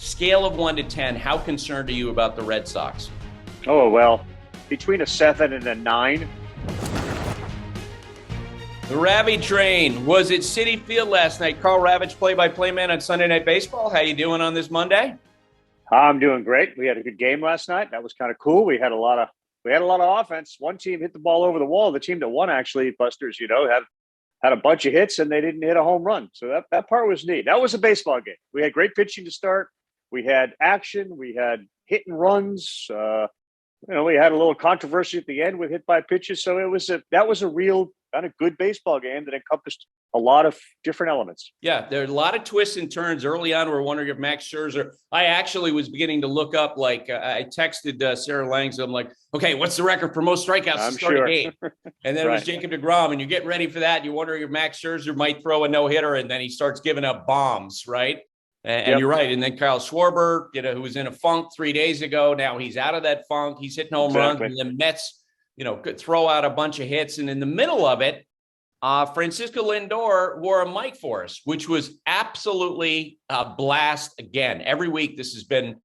Scale of 1 to 10, how concerned are you about the Red Sox? Oh, well, between a 7 and a 9. The Ravech train was at Citi Field last night. Karl Ravech, play-by-play man on Sunday Night Baseball. How you doing on this Monday? I'm doing great. We had a good game last night. That was kind of cool. We had a lot of offense. One team hit the ball over the wall. The team that won, actually, Busters, had a bunch of hits and they didn't hit a home run. So that part was neat. That was a baseball game. We had great pitching to start. We had action. We had hit and runs. We had a little controversy at the end with hit by pitches. So that was a real kind of good baseball game that encompassed a lot of different elements. Yeah, there are a lot of twists and turns early on. We're wondering if Max Scherzer. I actually was beginning to look up. I texted Sarah Langs. I'm like, okay, what's the record for most strikeouts to start a game? And then it was Jacob deGrom, and you get ready for that. And you're wondering if Max Scherzer might throw a no hitter, and then he starts giving up bombs, right? And You're right. And then Kyle Schwarber, who was in a funk 3 days ago, now he's out of that funk. He's hitting home runs, and the Mets, could throw out a bunch of hits. And in the middle of it, Francisco Lindor wore a mic for us, which was absolutely a blast. Again, every week this has been,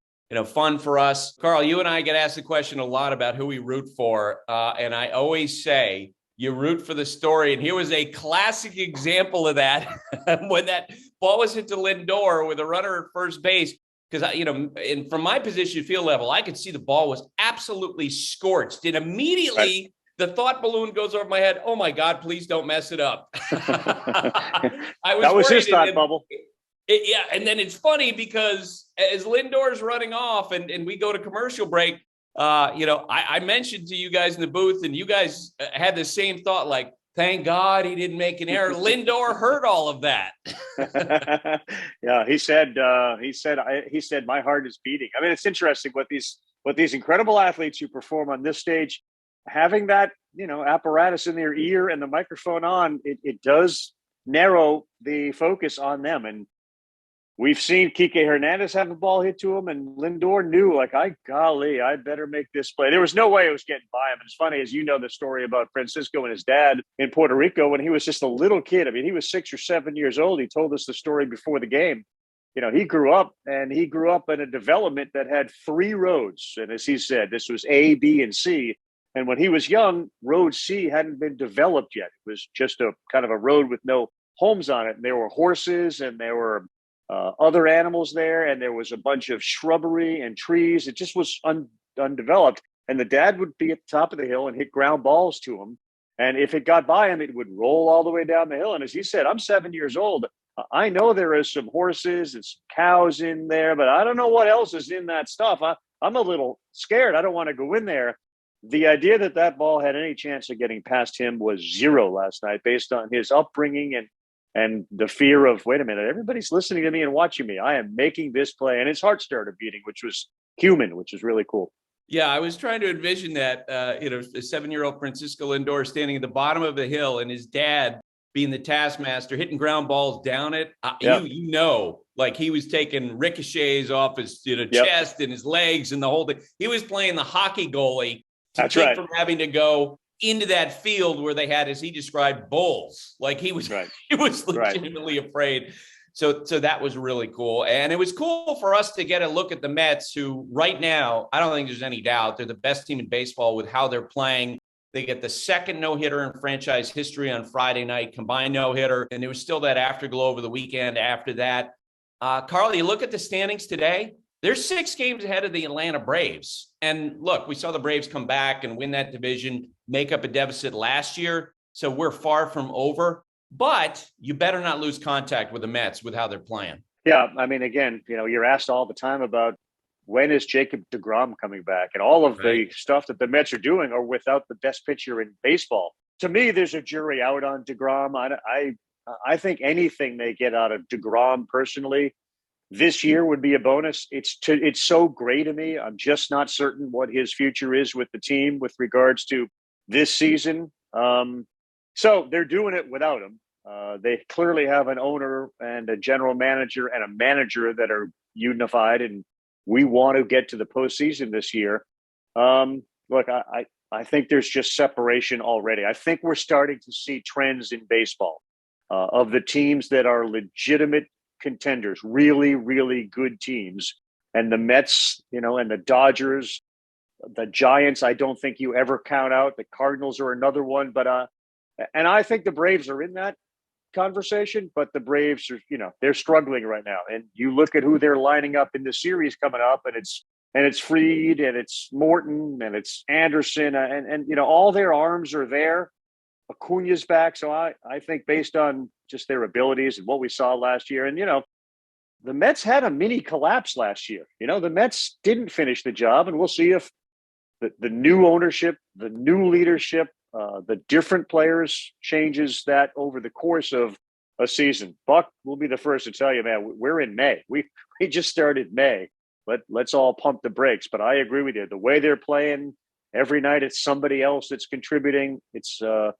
fun for us. Karl, you and I get asked the question a lot about who we root for, and I always say you root for the story. And here was a classic example of that when that ball was hit to Lindor with a runner at first base. Because, and from my position field level, I could see the ball was absolutely scorched. And immediately the thought balloon goes over my head. Oh, my God, please don't mess it up. That was his thought bubble. And then it's funny because as Lindor's running off and we go to commercial break, I mentioned to you guys in the booth, and you guys had the same thought, like, thank God he didn't make an error. Lindor heard all of that. Yeah, he said, my heart is beating. I mean, it's interesting what these incredible athletes who perform on this stage, having that, apparatus in their ear and the microphone on, it does narrow the focus on them. And we've seen Kike Hernandez have a ball hit to him, and Lindor knew, I better make this play. There was no way it was getting by him. And it's funny, as you know, the story about Francisco and his dad in Puerto Rico when he was just a little kid. I mean, he was 6 or 7 years old. He told us the story before the game. He grew up in a development that had 3 roads. And as he said, this was A, B, and C. And when he was young, Road C hadn't been developed yet. It was just a kind of a road with no homes on it. And there were horses and there were other animals there, and there was a bunch of shrubbery and trees. It just was undeveloped. And the dad would be at the top of the hill and hit ground balls to him. And if it got by him, it would roll all the way down the hill. And as he said, I'm 7 years old. I know there is some horses and some cows in there, but I don't know what else is in that stuff. I'm a little scared. I don't want to go in there. The idea that ball had any chance of getting past him was zero last night, based on his upbringing and the fear of, wait a minute, everybody's listening to me and watching me. I am making this play. And his heart started beating, which was human, which is really cool. Yeah, I was trying to envision that, a 7-year-old Francisco Lindor standing at the bottom of the hill and his dad being the taskmaster, hitting ground balls down it. Like he was taking ricochets off his chest and his legs and the whole thing. He was playing the hockey goalie from having to go into that field where they had, as he described, bulls. Like he was legitimately afraid. So that was really cool. And it was cool for us to get a look at the Mets, who right now, I don't think there's any doubt, they're the best team in baseball with how they're playing. They get the second no-hitter in franchise history on Friday night, combined no-hitter. And there was still that afterglow over the weekend after that. Karl, you look at the standings today, they're 6 games ahead of the Atlanta Braves. And look, we saw the Braves come back and win that division, make up a deficit last year. So we're far from over. But you better not lose contact with the Mets with how they're playing. Yeah, I mean, again, you're asked all the time about when is Jacob deGrom coming back, and all of the stuff that the Mets are doing are without the best pitcher in baseball. To me, there's a jury out on deGrom. I think anything they get out of deGrom personally this year would be a bonus. It's so great to me. I'm just not certain what his future is with the team with regards to this season. So they're doing it without him. They clearly have an owner and a general manager and a manager that are unified, and we want to get to the postseason this year. Look, I think there's just separation already. I think we're starting to see trends in baseball of the teams that are legitimate contenders, really, really good teams, and the Mets, and the Dodgers, the Giants, I don't think you ever count out. The Cardinals are another one, but and I think the Braves are in that conversation, but the Braves are, they're struggling right now. And you look at who they're lining up in the series coming up, and it's Fried, and it's Morton, and it's Anderson, and all their arms are there. Acuna's back, so I think based on just their abilities and what we saw last year, and the Mets had a mini collapse last year. The Mets didn't finish the job, and we'll see if the new ownership, the new leadership, the different players changes that over the course of a season. Buck will be the first to tell you, man, we're in May. We just started May. Let's all pump the brakes. But I agree with you. The way they're playing every night, it's somebody else that's contributing. It's a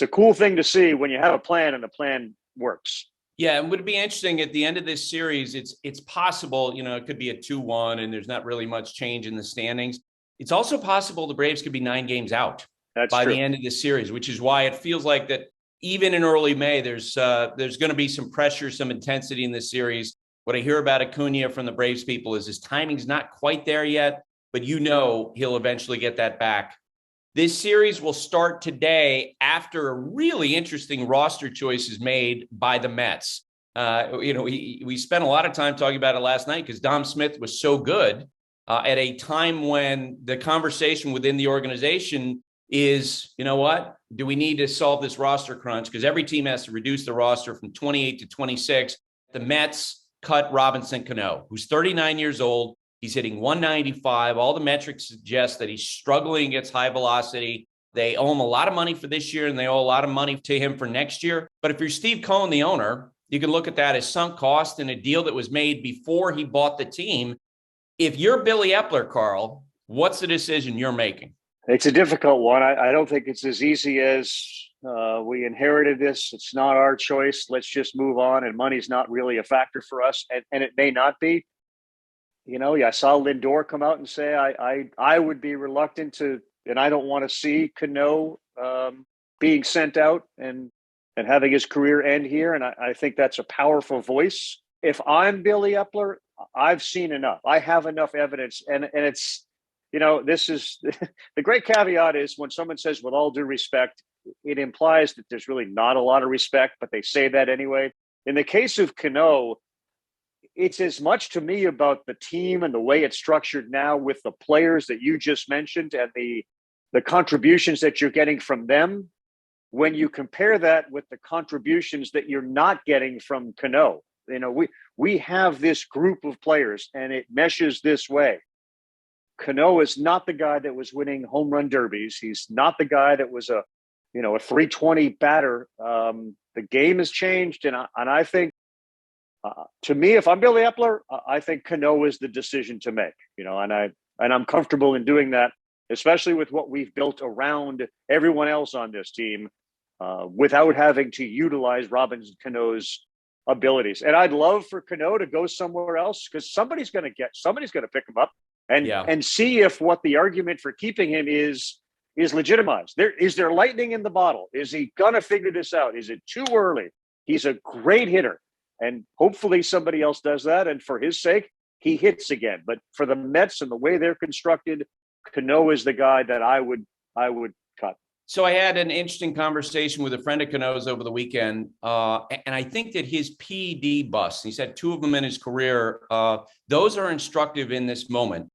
cool thing to see when you have a plan and the plan works. Yeah, it would be interesting at the end of this series. It's possible, it could be a 2-1 and there's not really much change in the standings. It's also possible the Braves could be 9 games out by the end of this series, which is why it feels like that even in early May, there's going to be some pressure, some intensity in this series. What I hear about Acuna from the Braves people is his timing's not quite there yet, but he'll eventually get that back. This series will start today after a really interesting roster choice is made by the Mets. We spent a lot of time talking about it last night because Dom Smith was so good at a time when the conversation within the organization is, what? Do we need to solve this roster crunch? Because every team has to reduce the roster from 28 to 26. The Mets cut Robinson Cano, who's 39 years old. He's hitting 195. All the metrics suggest that he's struggling against high velocity. They owe him a lot of money for this year, and they owe a lot of money to him for next year. But if you're Steve Cohen, the owner, you can look at that as sunk cost in a deal that was made before he bought the team. If you're Billy Epler, Karl, what's the decision you're making? It's a difficult one. I don't think it's as easy as we inherited this. It's not our choice. Let's just move on. And money's not really a factor for us. And it may not be. I saw Lindor come out and say, I would be reluctant to, and I don't want to see Canó being sent out and having his career end here. And I think that's a powerful voice. If I'm Billy Epler, I've seen enough. I have enough evidence. And it's, this is the great caveat is when someone says, with all due respect, it implies that there's really not a lot of respect, but they say that anyway. In the case of Canó, it's as much to me about the team and the way it's structured now with the players that you just mentioned and the contributions that you're getting from them. When you compare that with the contributions that you're not getting from Canó, we have this group of players and it meshes this way. Canó is not the guy that was winning home run derbies. He's not the guy that was a 320 batter. The game has changed, and I think, to me, if I'm Billy Epler, I think Canó is the decision to make. And I'm comfortable in doing that, especially with what we've built around everyone else on this team, without having to utilize Robinson Cano's abilities. And I'd love for Canó to go somewhere else because somebody's going to pick him up and see if what the argument for keeping him is legitimized. Is there lightning in the bottle? Is he going to figure this out? Is it too early? He's a great hitter. And hopefully somebody else does that. And for his sake, he hits again. But for the Mets and the way they're constructed, Canó is the guy that I would cut. So I had an interesting conversation with a friend of Canó's over the weekend. And I think that his PED busts, he's had 2 of them in his career. Those are instructive in this moment.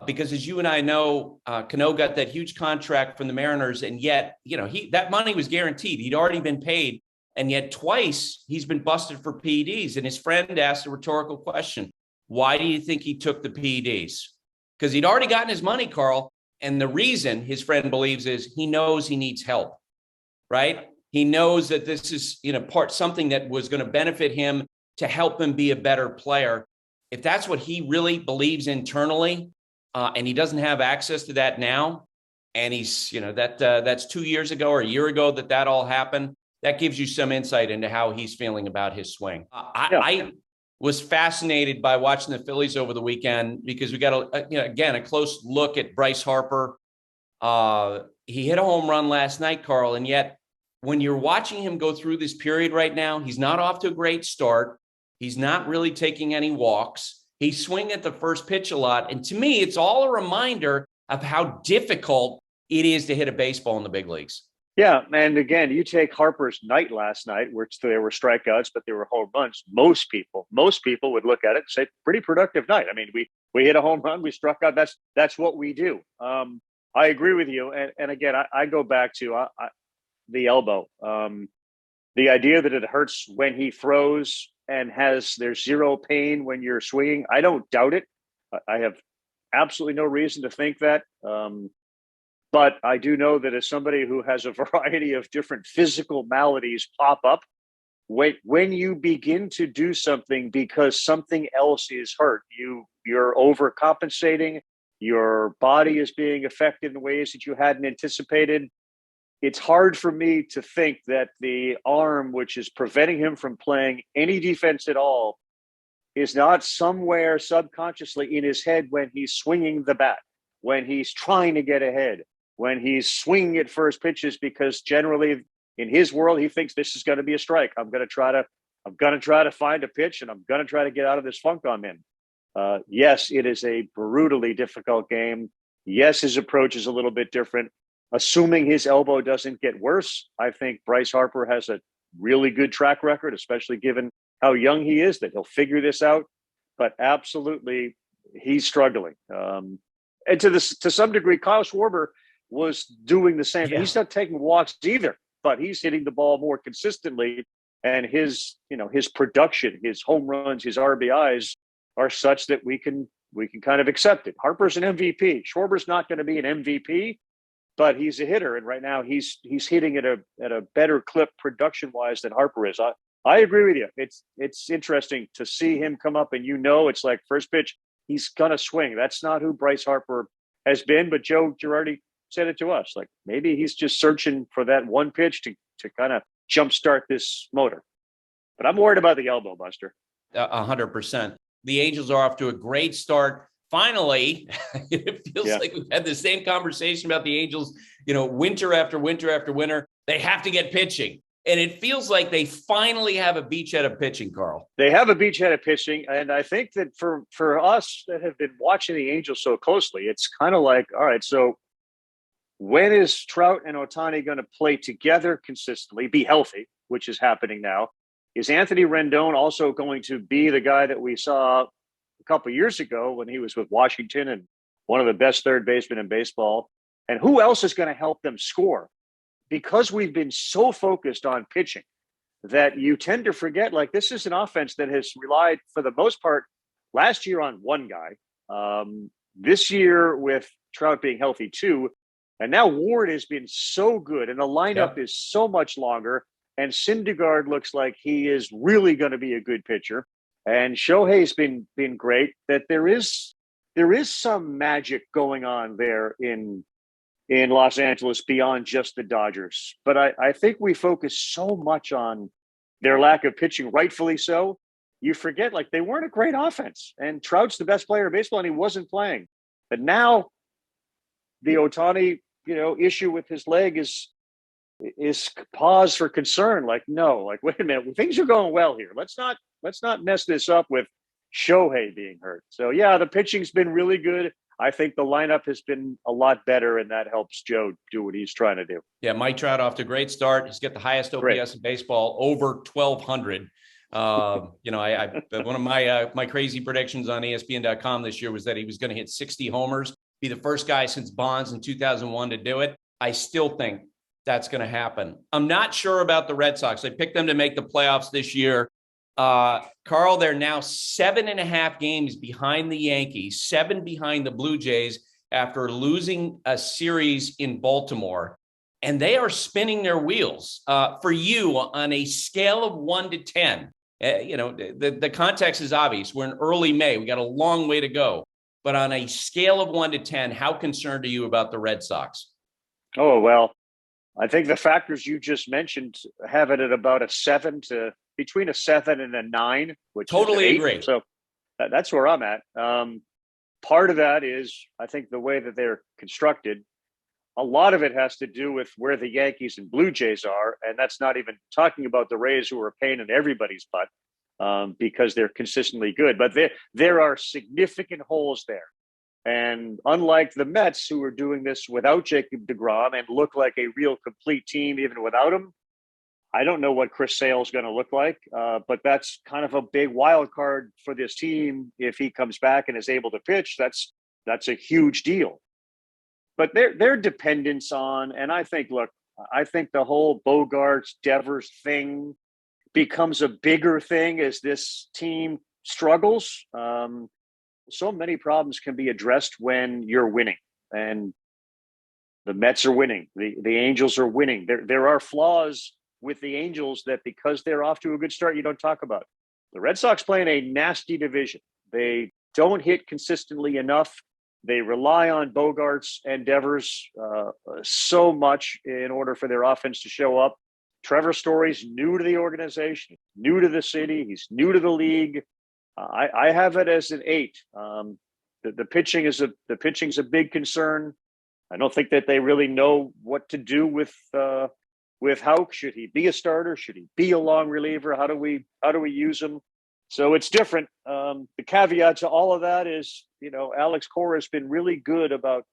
Because as you and I know, Canó got that huge contract from the Mariners. And yet, that money was guaranteed. He'd already been paid. And yet twice he's been busted for PEDs. And his friend asked a rhetorical question. Why do you think he took the PEDs? Because he'd already gotten his money, Karl. And the reason his friend believes is he knows he needs help, right? He knows that this is, something that was going to benefit him to help him be a better player. If that's what he really believes internally, and he doesn't have access to that now, and he's, that's 2 years ago or a year ago that all happened, that gives you some insight into how he's feeling about his swing. I was fascinated by watching the Phillies over the weekend because we got a close look at Bryce Harper. He hit a home run last night, Karl, and yet when you're watching him go through this period right now, he's not off to a great start. He's not really taking any walks. He's swinging at the first pitch a lot. And to me, it's all a reminder of how difficult it is to hit a baseball in the big leagues. Yeah, and again, you take Harper's night last night, which there were strikeouts, but there were home runs. Most people would look at it and say, pretty productive night. I mean, we hit a home run, we struck out. That's what we do. I agree with you. And again, I go back to the elbow. The idea that it hurts when he throws and there's zero pain when you're swinging, I don't doubt it. I have absolutely no reason to think that. But I do know that as somebody who has a variety of different physical maladies pop up, when you begin to do something because something else is hurt, you're overcompensating, your body is being affected in ways that you hadn't anticipated. It's hard for me to think that the arm, which is preventing him from playing any defense at all, is not somewhere subconsciously in his head when he's swinging the bat, when he's trying to get ahead, when he's swinging at first pitches, because generally in his world, he thinks this is going to be a strike. I'm going to try to find a pitch, and I'm going to try to get out of this funk I'm in. Yes, it is a brutally difficult game. Yes, his approach is a little bit different. Assuming his elbow doesn't get worse, I think Bryce Harper has a really good track record, especially given how young he is, that he'll figure this out. But absolutely, he's struggling. And to some degree, Kyle Schwarber was doing the same. Yeah. He's not taking walks either, but he's hitting the ball more consistently. And his production, his home runs, his RBIs are such that we can kind of accept it. Harper's an MVP. Schwarber's not going to be an MVP, but he's a hitter. And right now he's hitting at a better clip production-wise than Harper is. I agree with you. It's interesting to see him come up, and it's like first pitch, he's going to swing. That's not who Bryce Harper has been, but Joe Girardi said it to us. Like, maybe he's just searching for that one pitch to kind of jumpstart this motor. But I'm worried about the elbow, Buster. 100%. The Angels are off to a great start. Finally, it feels like we've had the same conversation about the Angels, winter after winter after winter. They have to get pitching. And it feels like they finally have a beachhead of pitching, Karl. They have a beachhead of pitching. And I think that for us that have been watching the Angels so closely, it's kind of like, all right, so when is Trout and Ohtani going to play together consistently, be healthy, which is happening now? Is Anthony Rendon also going to be the guy that we saw a couple of years ago when he was with Washington and one of the best third basemen in baseball? And who else is going to help them score? Because we've been so focused on pitching that you tend to forget, like, this is an offense that has relied for the most part last year on one guy. This year with Trout being healthy too. And now Ward has been so good, and the lineup is so much longer. And Syndergaard looks like he is really going to be a good pitcher. And Shohei's been great. That there is some magic going on there in Los Angeles beyond just the Dodgers. But I think we focus so much on their lack of pitching, rightfully so. You forget, like, they weren't a great offense. And Trout's the best player in baseball, and he wasn't playing. But now the Ohtani, issue with his leg is cause for concern. Like, no, like, wait a minute, things are going well here. Let's not mess this up with Shohei being hurt. So yeah, the pitching's been really good. I think the lineup has been a lot better, and that helps Joe do what he's trying to do. Yeah, Mike Trout off to a great start. He's got the highest OPS in baseball, over 1,200. One of my crazy predictions on ESPN.com this year was that he was going to hit 60 homers, be the first guy since Bonds in 2001 to do it. I still think that's going to happen. I'm not sure about the Red Sox. I picked them to make the playoffs this year. Karl, they're now 7.5 games behind the Yankees, 7 behind the Blue Jays after losing a series in Baltimore. And they are spinning their wheels. For you, on a scale of 1 to 10, the context is obvious. We're in early May. We got a long way to go. But on a scale of 1 to 10, how concerned are you about the Red Sox? Oh, well, I think the factors you just mentioned have it at about between a 7 and a 9, which totally is agree. So that's where I'm at. Part of that is, I think, the way that they're constructed. A lot of it has to do with where the Yankees and Blue Jays are, and that's not even talking about the Rays, who are a pain in everybody's butt. because they're consistently good. But there are significant holes there. And unlike the Mets, who are doing this without Jacob deGrom and look like a real complete team even without him, I don't know what Chris Sale's going to look like, but that's kind of a big wild card for this team. If he comes back and is able to pitch, that's a huge deal. But their dependence on, and I think the whole Bogaerts Devers thing becomes a bigger thing as this team struggles. So many problems can be addressed when you're winning, and the Mets are winning. The Angels are winning. There are flaws with the Angels that, because they're off to a good start, you don't talk about. The Red Sox play in a nasty division. They don't hit consistently enough. They rely on Bogaerts and Devers so much in order for their offense to show up. Trevor Story's new to the organization, new to the city. He's new to the league. I have it as an 8. The pitching is a big concern. I don't think that they really know what to do with Houck. Should he be a starter? Should he be a long reliever? How do we use him? So it's different. The caveat to all of that is, Alex Cora has been really good about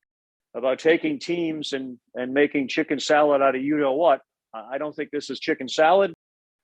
taking teams and making chicken salad out of what. I don't think this is chicken salad.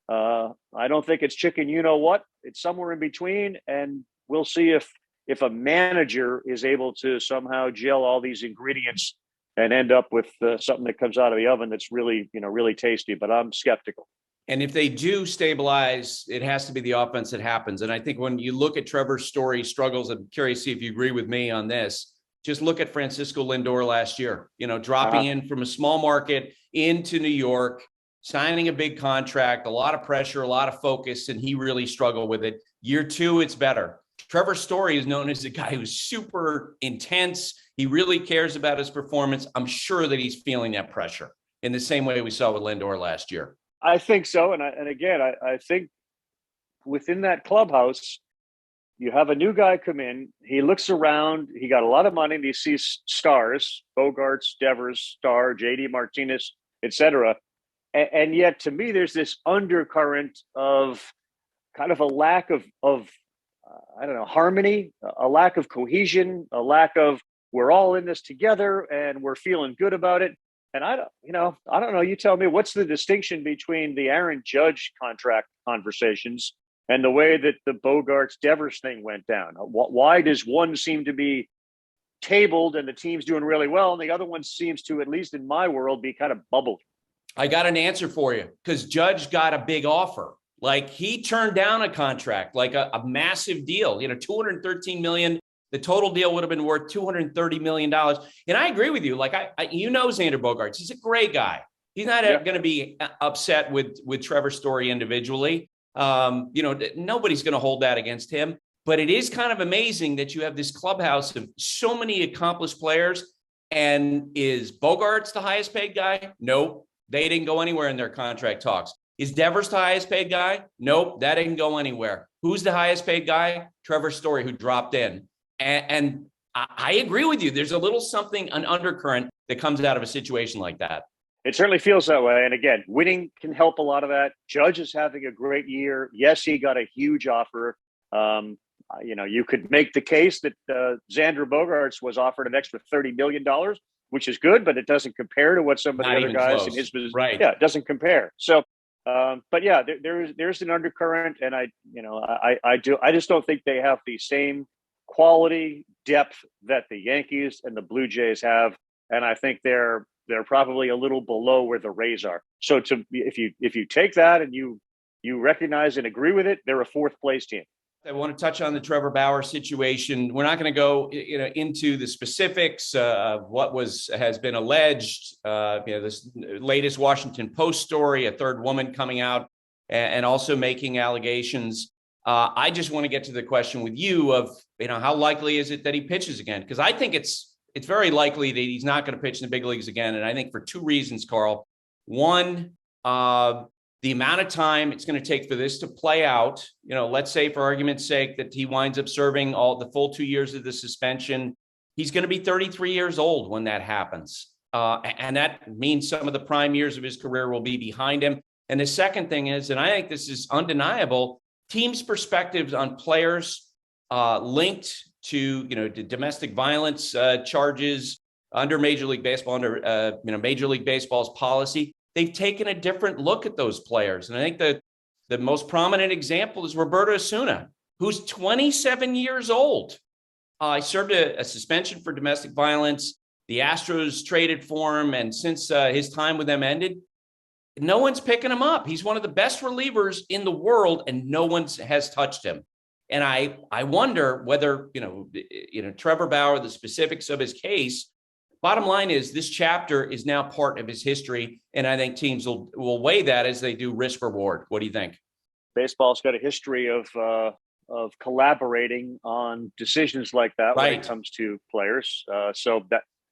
I don't think it's chicken what. It's somewhere in between, and we'll see if a manager is able to somehow gel all these ingredients and end up with something that comes out of the oven that's really tasty. But I'm skeptical. And if they do stabilize, it has to be the offense that happens. And I think when you look at Trevor Story's struggles, I'm curious to see if you agree with me on this. Just look at Francisco Lindor last year, dropping in from a small market into New York, signing a big contract, a lot of pressure, a lot of focus, and he really struggled with it. Year 2, it's better. Trevor Story is known as a guy who's super intense. He really cares about his performance. I'm sure that he's feeling that pressure in the same way we saw with Lindor last year. I think so. And again, I think within that clubhouse, you have a new guy come in. He looks around. He got a lot of money. And he sees stars, Bogaerts, Devers, Star, JD Martinez, etc. And yet, to me, there's this undercurrent of kind of a lack of harmony, a lack of cohesion, a lack of we're all in this together and we're feeling good about it. And I don't know. You tell me, what's the distinction between the Aaron Judge contract conversations and the way that the Bogaerts Devers thing went down? Why does one seem to be tabled and the team's doing really well, and the other one seems to, at least in my world, be kind of bubbling? I got an answer for you, because Judge got a big offer. Like, he turned down a contract, like a massive deal, $213 million. The total deal would have been worth $230 million. And I agree with you. Like, Xander Bogaerts, he's a great guy. He's not going to be upset with Trevor Story individually. Nobody's going to hold that against him. But it is kind of amazing that you have this clubhouse of so many accomplished players. And is Bogaerts the highest paid guy? Nope. They didn't go anywhere in their contract talks. Is Devers the highest paid guy? Nope. That didn't go anywhere. Who's the highest paid guy? Trevor Story, who dropped in. And I agree with you. There's a little something, an undercurrent that comes out of a situation like that. It certainly feels that way. And again, winning can help a lot of that. Judge is having a great year. Yes, he got a huge offer. You could make the case that Xander Bogaerts was offered an extra $30 million, which is good, but it doesn't compare to what some of the other guys in his business. Right. Yeah, it doesn't compare. So, but yeah, there's an undercurrent, and I just don't think they have the same quality depth that the Yankees and the Blue Jays have, and I think they're probably a little below where the Rays are. So if you take that and you recognize and agree with it, they're a 4th place team. I want to touch on the Trevor Bauer situation. We're not going to go into the specifics of what has been alleged. This latest Washington Post story, a third woman coming out and also making allegations. I just want to get to the question with you of, how likely is it that he pitches again? Because I think it's very likely that he's not going to pitch in the big leagues again. And I think for 2 reasons, Karl. One, the amount of time it's going to take for this to play out. Let's say, for argument's sake, that he winds up serving all the full 2 years of the suspension. He's going to be 33 years old when that happens. And that means some of the prime years of his career will be behind him. And the second thing is, and I think this is undeniable, teams' perspectives on players linked to, to domestic violence charges under Major League Baseball, under Major League Baseball's policy. They've taken a different look at those players. And I think that the most prominent example is Roberto Osuna, who's 27 years old. He served a suspension for domestic violence. The Astros traded for him. And since his time with them ended, no one's picking him up. He's one of the best relievers in the world, and no one has touched him. And I wonder whether, Trevor Bauer, the specifics of his case, bottom line is this chapter is now part of his history. And I think teams will weigh that as they do risk reward. What do you think? Baseball's got a history of collaborating on decisions like that when it comes to players. So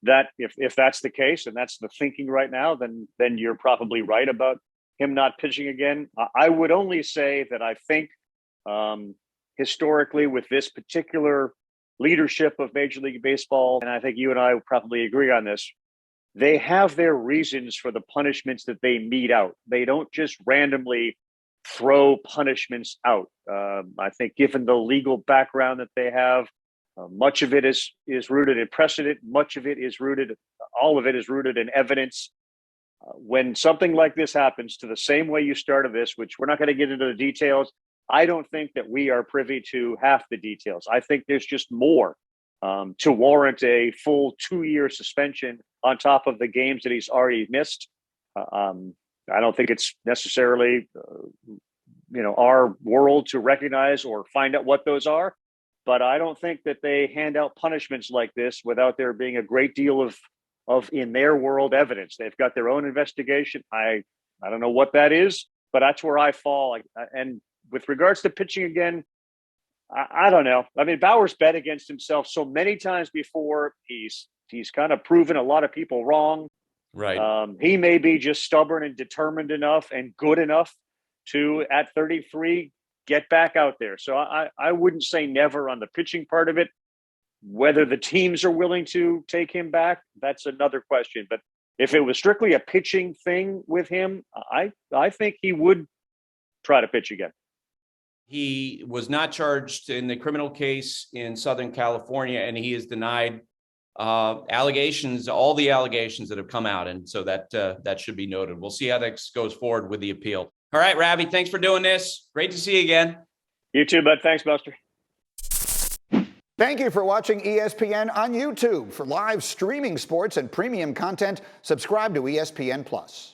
that if that's the case and that's the thinking right now, then you're probably right about him not pitching again. I would only say that I think historically with this particular leadership of Major League Baseball, and I think you and I would probably agree on this, they have their reasons for the punishments that they mete out. They don't just randomly throw punishments out. I think given the legal background that they have, much of it is rooted in precedent. All of it is rooted in evidence. When something like this happens, to the same way you started this, which we're not going to get into the details, I don't think that we are privy to half the details. I think there's just more to warrant a full 2-year suspension on top of the games that he's already missed. I don't think it's necessarily, our world to recognize or find out what those are. But I don't think that they hand out punishments like this without there being a great deal of in their world evidence. They've got their own investigation. I don't know what that is, but that's where I fall. And with regards to pitching again, I don't know. I mean, Bauer's bet against himself so many times before. He's kind of proven a lot of people wrong. Right. He may be just stubborn and determined enough and good enough to, at 33, get back out there. So I wouldn't say never on the pitching part of it. Whether the teams are willing to take him back, that's another question. But if it was strictly a pitching thing with him, I think he would try to pitch again. He was not charged in the criminal case in Southern California, and he has denied allegations, all the allegations that have come out. And so that should be noted. We'll see how that goes forward with the appeal. All right, Ravi, thanks for doing this. Great to see you again. You too, bud. Thanks, Buster. Thank you for watching ESPN on YouTube. For live streaming sports and premium content, subscribe to ESPN+.